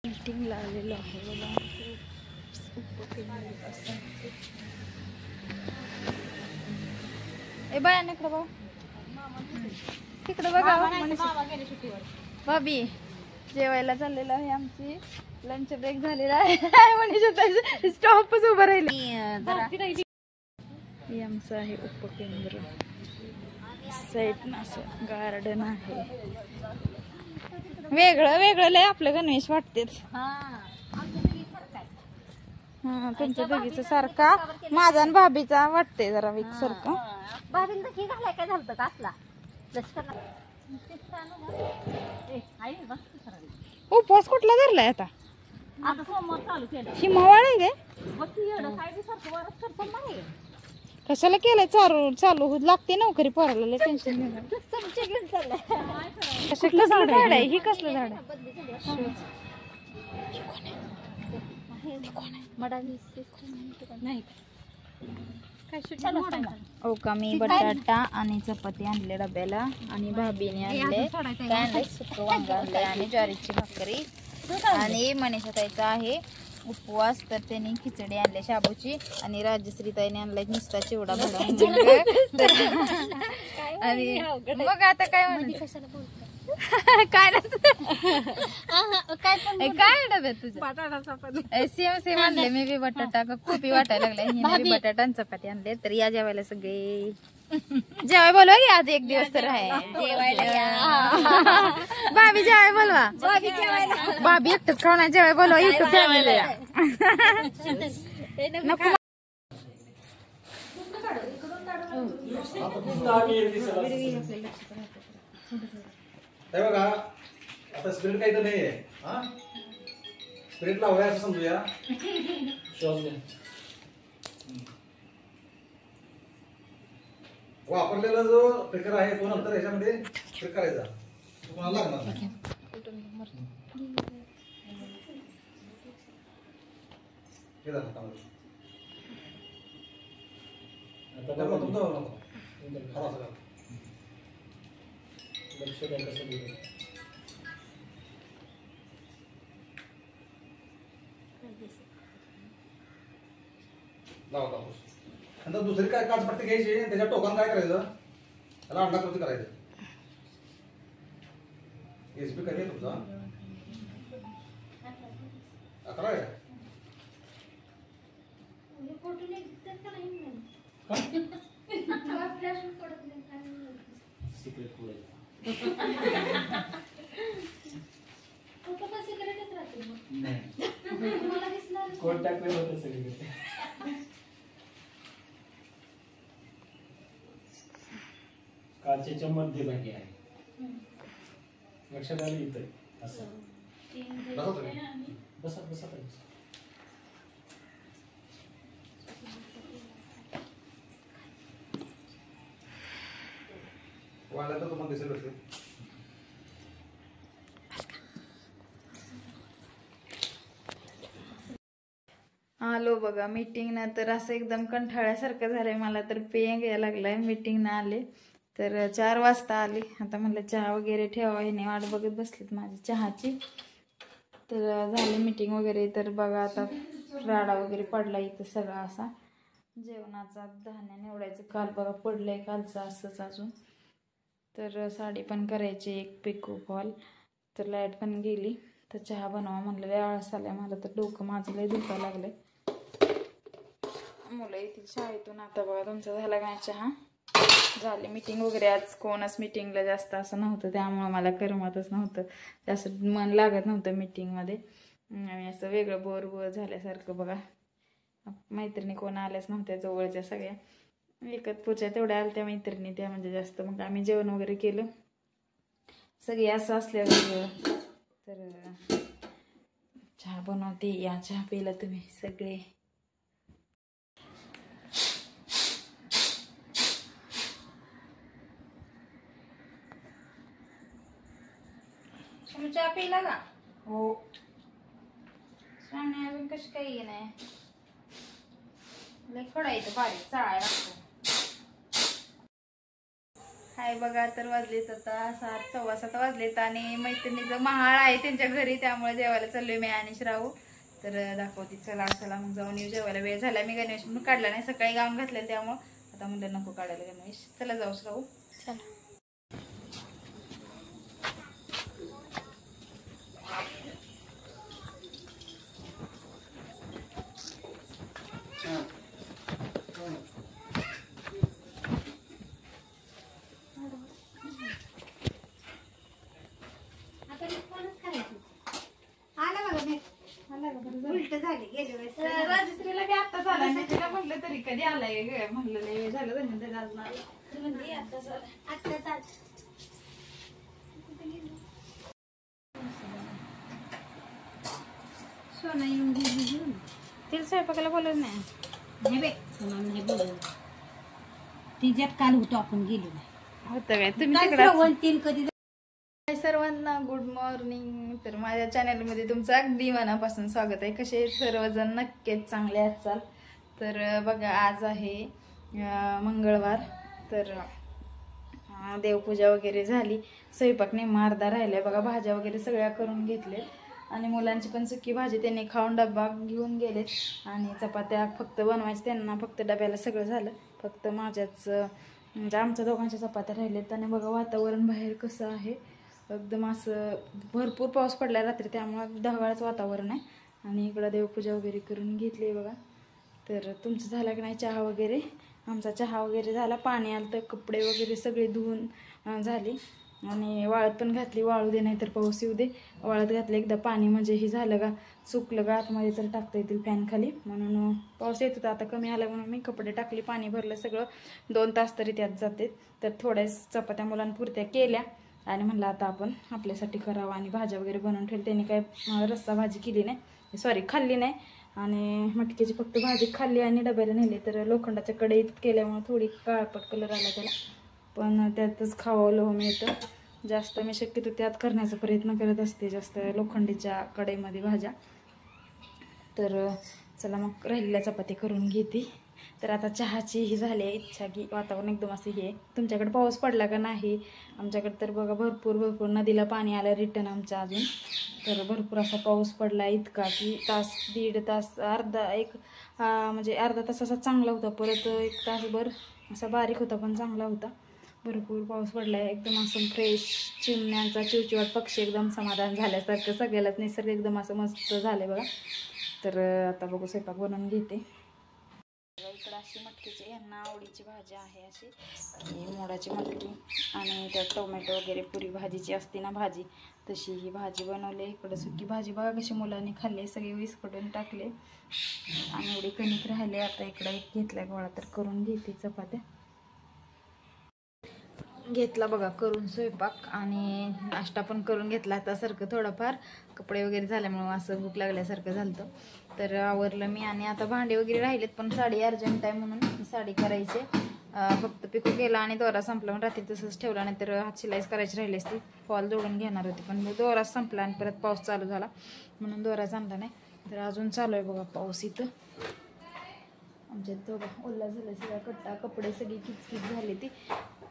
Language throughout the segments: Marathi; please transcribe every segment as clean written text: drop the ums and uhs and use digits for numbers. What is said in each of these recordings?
मीटिंगला आलेलो आहे बघा. ए बाया इकडं बघा, तिकडं बघा. भाभी जेवायला चाललेलं आहे, आमची लंच ब्रेक झालेला आहे. म्हणजे स्टॉपच उभं राहिली. हे आमचं आहे उपकेंद्र. साईड ना असं गार्डन आहे. वेगळं वेगळं लय आपलं गणवेश वाटते. हा तुमच्या दोघीचा सारखा, माझा आणि भाभीचा वाटते जरा वेग सारखं. भाभीला की घालाय काय झालं का असला उपवास कुठला धरलाय आता? आता सोमवार चालू केलं. हिमावाळ आहे काय कशाला केलंय? चालू होत लागते नोकरी पोराला, लय टेन्शन घेऊन. चमचे घेऊन चाललाय. कसलं झाड आहे ही? कसलं झाड आहे? ओ का मी बटाटा आणि चपाती आणले डब्याला, आणि भाभीने आणले काय आणले, सुकं वांग आणले आणि ज्वारीची भाकरी, आणि मनीषा ताईचा आहे उपवास तर त्यांनी खिचडी आणले शाबूची, आणि राजश्री ताईने आणलाय नुसता चिवडा भडा. आणि मग आता काय म्हणते काय काय डब्यात तुझ्या? बटाटा चपाती. सेम सेम आणले मी बी बटाटा, खूप वाटायला लागलाय. हिने बटाटा आणि चपाती आणले. तर या जेवायला सगळे, जेवाय बोलवा की आज एक दिवस तर आहे जेवायला. भाभी जेवाय बोलवा, भाभी एकटच खाऊन जेवाय बोलवा युट्यूब फॅमिलीला. नको हे बघा आता स्पिरिट काही तर नाहीये. हा स्पिरिट लावूया असं समजूया. वापरलेला जो ट्रिकर आहे तो नंतर ह्याच्यामध्ये ट्रिक करायचा. तुम्हाला लागणार नाही. हे झालं चांगलं. आता तुमचं नको खरा सगळं लक्ष द्या कसं दिलं. लावा नंतर दुसरी काय काचपट्टी घ्यायची, त्याच्या टोकान काय करायचं, त्याला अंडाकृती करायचं. एसबी कधी तुमचा 11 आहे. सिक्रेट कोड आहे. कोड टाकले होते सगळीकडे. काचेच्या मध्यभागी आहे. लक्षात आलं इथं असं बसा बसा. वाला तर तुम्हाला दिसेल असेल. आलो बघा मीटिंग ना, तर असं एकदम कंठाळ्यासारखं झालंय मला. तर पेंग यायला लागलाय. मीटिंग ना आले तर 4 वाजता आली. आता म्हणलं चहा वगैरे ठेवा, ह्याने वाट बघत बसलीत माझी चहाची. तर झाली मीटिंग वगैरे. तर बघा आता राडा वगैरे पडला इथं सगळा असा जेवणाचा. धान्य निवडायचं काल बघा पडलंय कालचं असंच अजून. तर साडी पण करायची एक पिको फॉल. तर लाईट पण गेली. तर चहा बनवा म्हणलं, लय आळस आलाय मला. तर डोकं माझं लय दुखायला लागलंय. मुलं येतील शाळेतून. आता बघा तुमचा झाला काय चहा? झाली मीटिंग वगैरे. आज कोणच मीटिंगला जास्त असं नव्हतं, त्यामुळं मला करमतच नव्हतं, जास्त मन लागत नव्हतं मीटिंगमध्ये. आणि असं वेगळं बोर झाल्यासारखं बघा. मैत्रिणी कोण आल्याच नव्हत्या जवळच्या, सगळ्या एकच पुढच्या तेवढ्या आल्या त्या मैत्रिणी त्या, म्हणजे जास्त. मग आम्ही जेवण वगैरे केलं सगळे असं असल्यावर. तर चहा बनवते, या चहा पिला तुम्ही सगळे. चहा पिला का? हो. सामने अजून कशी काही नाही, लय खडायचं बारीक चाळायला लागतो. हाय बघा, तर वाजलेत आता 7, 7:15 वाजलेत आणि मैत्रिणीचं महाळ आहे त्यांच्या घरी, त्यामुळे जेवायला चाललोय मी आणि श्रावू. तर दाखवते, चला चला मग जाऊन येऊ. जेवायला वेळ झाला, मी गणवेश म्हणून काढला नाही, सकाळी गाऊन घातलेलं त्यामुळं आता म्हणलं नको काढायला गणवेश. चला जाऊ श्रावू. चला. उलट झाले गेले वेळेस. राजश्रीला बी आता झाला, मी तिला म्हटलं तरी कधी आलाय ग, म्हणलं लय वेळ झालं तरी अजून आला. आता सोना येऊन गेली घेऊन. तिला स्वयंपाकाला बोलत नाही. नाही बाई, सोना नाही बोलवलं. तिच्यात काल होतो आपण गेलो नाही. होतं काय तुम्ही काल तिकडे श्रावण तीन कधी हाय सर्वांना, गुड मॉर्निंग. तर माझ्या चॅनलमध्ये तुमचं अगदी मनापासून स्वागत आहे. कसे सर्वजण नक्कीच चांगले असाल. तर बघा, आज आहे मंगळवार. तर देवपूजा वगैरे झाली, स्वयंपाक नेमका अर्धा राहिलाय बघा. भाज्या वगैरे सगळ्या करून घेतले आणि मुलांची पण सुकी भाजी त्यांनी खाऊन डब्बा घेऊन गेले. आणि चपात्या फक्त बनवायच्या त्यांना, फक्त डब्याला सगळं झालं. फक्त माझ्याच म्हणजे आमच्या दोघांच्या चपात्या राहिलेत. आणि बघा वातावरण बाहेर कसं आहे, एकदम असं भरपूर पाऊस पडला रात्री, त्यामुळं ढगाळच वातावरण आहे. आणि इकडं देवपूजा वगैरे करून घेतली बघा. तर तुमचं झालं की नाही चहा वगैरे? आमचा चहा वगैरे झाला, पाणी आलं तर कपडे वगैरे सगळे धुवून झाली आणि वाळत पण घातली. वाळू दे नाही तर पाऊस येऊ दे. वाळत घातलं एकदा पाणी, म्हणजे हे झालं का सुकलं का आतमध्ये तर टाकता येतील फॅन खाली, म्हणून पाऊस येत होता. आता कमी आला म्हणून मी कपडे टाकले, पाणी भरलं सगळं. 2 तास तरी त्यात जाते. तर थोड्या चपात्या मुलांपुरत्या केल्या आणि म्हणलं आता आपण आपल्यासाठी करावं. आणि भाज्या वगैरे बनवून ठेवली. त्यांनी काय रस्सा भाजी केली नाही, सॉरी खाल्ली नाही. आणि मटकीची फक्त भाजी खाल्ली आणि डब्याला नेली. तर लोखंडाच्या कढईत केल्यामुळे थोडी काळपट कलर आला त्याला, पण त्यातच खावलं मिळतं. जास्त मी शक्यतो त्यात करण्याचा प्रयत्न करत असते, जास्त लोखंडीच्या कढईमध्ये भाज्या. तर चला मग राहिलेल्या चपाती करून घेते. तर आता चहाची ही झाली आहे इच्छा की वातावरण एकदम असं हे. तुमच्याकडे पाऊस पडला का नाही? आमच्याकडे तर बघा भरपूर नदीला पाणी आलं रिटर्न आमच्या अजून. तर भरपूर असा पाऊस पडला, इतका की तास, 1.5 तास, म्हणजे अर्धा तास असा चांगला होता, परत 1 तासभर असा बारीक होता पण चांगला होता. भरपूर पाऊस पडला आहे, एकदम असं फ्रेश, चिमण्यांचा चिवचिवाट, पक्षी एकदम समाधान झाल्यासारखं, सगळ्यालाच निसर्ग एकदम असं मस्त झालं बघा. तर आता बघू स्वयंपाक बनवून घेते. इकडं अशी मटकीची यांना आवडीची भाजी आहे, अशी की मोडाची मटकी आणि त्यात टोमॅटो वगैरे पुरी भाजीची असते ना भाजी, तशी ही भाजी बनवली. इकडं सुकी भाजी बघा कशी मुलांनी खाल्ली, सगळे विस्कटून टाकले आणि एवढी कणिक राहिले. आता इकडं एक घेतला गोळा, तर करून घेते चपात्या. घेतला बघा करून स्वयंपाक आणि नाश्ता पण करून घेतला. आता सारखं थोडंफार कपडे वगैरे झाल्यामुळं असं भूक लागल्यासारखं झालं. तर आवरलं मी आणि आता भांडे वगैरे राहिलेत, पण साडी अर्जंट आहे म्हणून साडी करायची. फक्त पिको केला आणि दोरा संपला, म्हणून रात्री तसंच ठेवला. नाही तर हात शिलाईच करायची राहिली असती, फॉल जोडून घेणार होती, पण दोरा संपला आणि परत पाऊस चालू झाला म्हणून दोराच आणला नाही. तर अजून चालू आहे बघा पाऊस इथं आमच्यात. दोघं ओला झालं सगळा कट्टा, कपडे सगळी किचकिच झाली ती.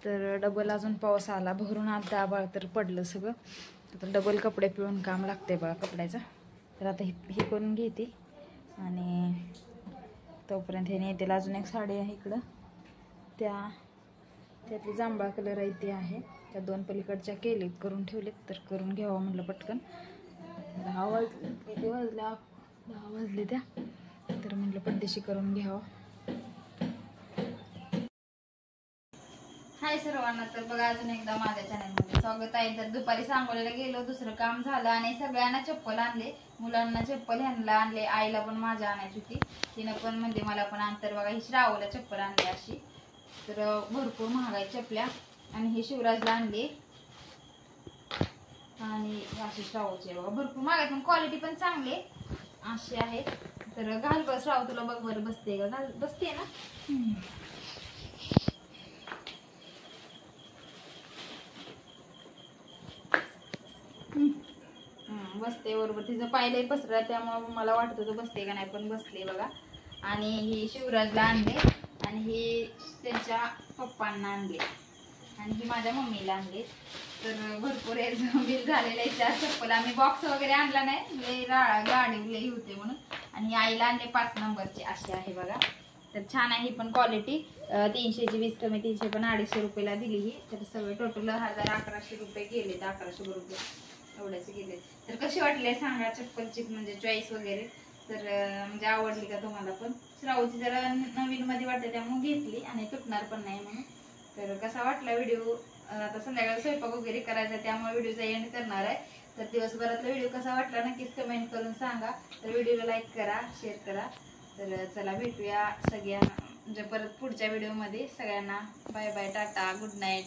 तर डबल अजून पाऊस आला, भरून आता आबाळ तर पडलं सगळं. तर डबल कपडे पिळून काम लागते बघा कपड्याचं. तर आता हे करून घेते आणि तोपर्यंत हे येतील. अजून एक साडी आहे इकडं, त्यातली जांभळा कलर आहे ती आहे. त्या 2 पलीकडच्या केलीत, करून ठेवलेत, तर करून घ्यावं म्हणलं पटकन. 10 वाजले, किती वाजल्या? 10 वाजले त्या. तर म्हटलं पड्डेशी करून घ्यावं. हाय सर्वांना, तर बघा अजून एकदा माझ्या चॅनलमध्ये स्वागत आहे. तर दुपारी सांगोलीला गेलो, दुसरं काम झालं आणि सगळ्यांना चप्पल आणले. मुलांना चप्पल ह्यांना आणले, आईला पण माझ्या आणायची होती, तिनं पण म्हणजे मला पण अंतर बघा. ही श्रावूला चप्पल आणली अशी, तर भरपूर महागाई चपल्या. आणि ही शिवराजला आणली आणि अशी श्रावूची बघा भरपूर महागाई, पण क्वालिटी पण चांगली अशी आहे. तर घाल बस श्रावू, तुला बघ बरं बसते का? घाल, बसते ना? बसते बरोबर. तिचं पायलंय पसरा, त्यामुळे मला वाटत होतं बसते का नाही, पण बसले बघा. आणि ही शिवराजला आणले आणि ही त्यांच्या पप्पांना आणले. आणि ही माझ्या मम्मीला आणली. तर भरपूर बिल झालेलं आहे. त्या चप्पल आम्ही बॉक्स वगैरे आणला नाही, लई गाडी लई होते म्हणून. आणि आईला आणले 5 नंबरची अशी आहे बघा. तर छान आहे ही पण क्वालिटी. 300ची 20 कमी 300 पण 250 रुपयाला दिली ही. तर सगळे टोटल 1100 रुपये गेले. 1100 रुपये एवढ्याचे गेले. तर कशी वाटले सांगा चप्पलची म्हणजे चॉईस वगैरे. तर म्हणजे आवडली का तुम्हाला पण. श्रावची जरा नवीन मध्ये वाटते त्यामुळे घेतली आणि तुटणार पण नाही म्हणून. तर कसा वाटला व्हिडिओ. आता संध्याकाळी स्वयंपाक वगैरे करायचा त्यामुळे व्हिडिओचा एंड करणार आहे. तर दिवसभरातला व्हिडिओ कसा वाटला नक्कीच कमेंट करून सांगा. तर व्हिडिओला लाईक करा, शेअर करा. तर चला भेटूया सगळ्यांना म्हणजे परत पुढच्या व्हिडिओमध्ये. सगळ्यांना bye bye, tata, good night.